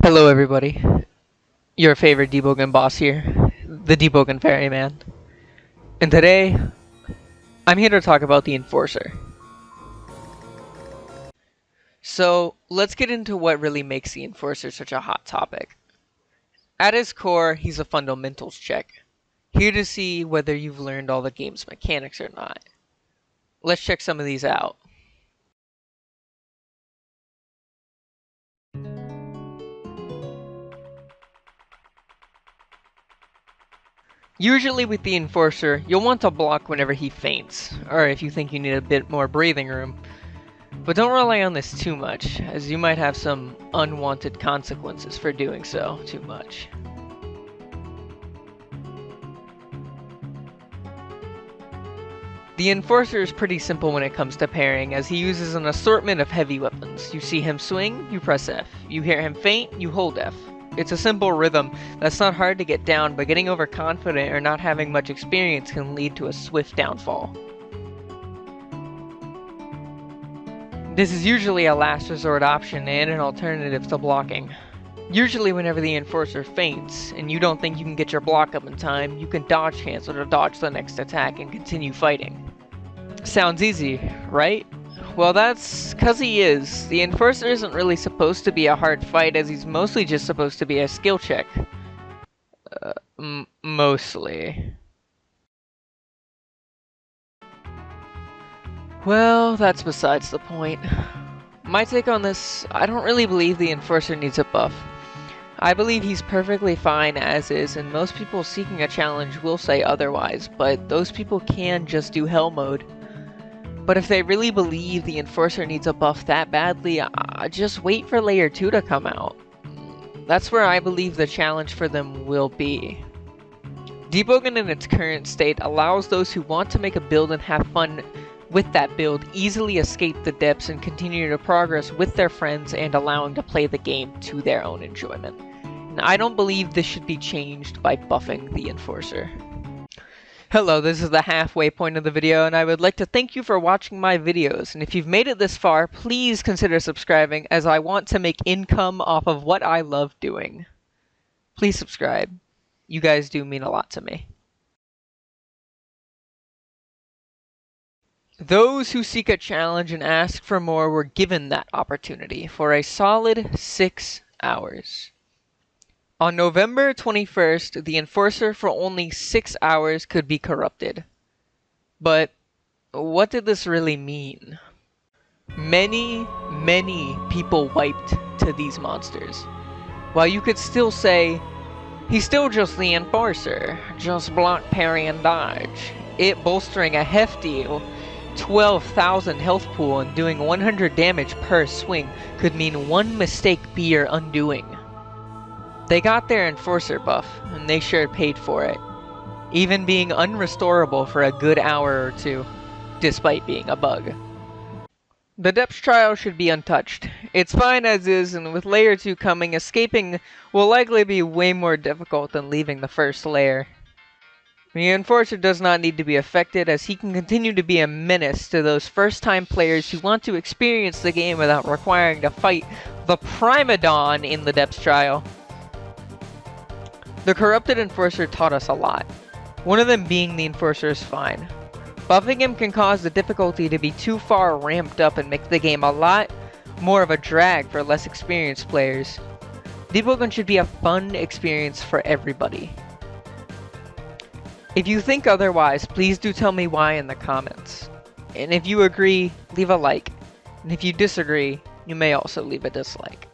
Hello everybody, your favorite Deepwoken boss here, the Deepwoken Ferryman. And today, I'm here to talk about the Enforcer. So, let's get into what really makes the Enforcer such a hot topic. At his core, he's a fundamentals check, here to see whether you've learned all the game's mechanics or not. Let's check some of these out. Usually with the Enforcer, you'll want to block whenever he faints, or if you think you need a bit more breathing room. But don't rely on this too much, as you might have some unwanted consequences for doing so too much. The Enforcer is pretty simple when it comes to pairing, as he uses an assortment of heavy weapons. You see him swing, you press F. You hear him feint, you hold F. It's a simple rhythm that's not hard to get down, but getting overconfident or not having much experience can lead to a swift downfall. This is usually a last resort option and an alternative to blocking. Usually whenever the Enforcer feints, and you don't think you can get your block up in time, you can dodge cancel to dodge the next attack and continue fighting. Sounds easy, right? Well, that's 'cause he is. The Enforcer isn't really supposed to be a hard fight, as he's mostly just supposed to be a skill check. Mostly. Well, that's besides the point. My take on this, I don't really believe the Enforcer needs a buff. I believe he's perfectly fine as is, and most people seeking a challenge will say otherwise, but those people can just do Hell mode. But if they really believe the Enforcer needs a buff that badly, just wait for Layer 2 to come out. That's where I believe the challenge for them will be. Deepwoken in its current state allows those who want to make a build and have fun with that build easily escape the depths and continue to progress with their friends and allowing to play the game to their own enjoyment. And I don't believe this should be changed by buffing the Enforcer. Hello, this is the halfway point of the video, and I would like to thank you for watching my videos. And if you've made it this far, please consider subscribing, as I want to make income off of what I love doing. Please subscribe. You guys do mean a lot to me. Those who seek a challenge and ask for more were given that opportunity for a solid 6 hours. On November 21st, the Enforcer for only 6 hours could be corrupted. But what did this really mean? Many people wiped to these monsters. While you could still say, he's still just the Enforcer, just block, parry, and dodge. It bolstering a hefty 12,000 health pool and doing 100 damage per swing could mean one mistake be your undoing. They got their Enforcer buff, and they sure paid for it, even being unrestorable for a good hour or two, despite being a bug. The Depths Trial should be untouched. It's fine as is, and with Layer 2 coming, escaping will likely be way more difficult than leaving the first layer. The Enforcer does not need to be affected, as he can continue to be a menace to those first-time players who want to experience the game without requiring to fight the Primadon in the Depths Trial. The corrupted Enforcer taught us a lot. One of them being the Enforcer is fine. Buffing him can cause the difficulty to be too far ramped up and make the game a lot more of a drag for less experienced players. Deepwoken should be a fun experience for everybody. If you think otherwise, please do tell me why in the comments. And if you agree, leave a like. And if you disagree, you may also leave a dislike.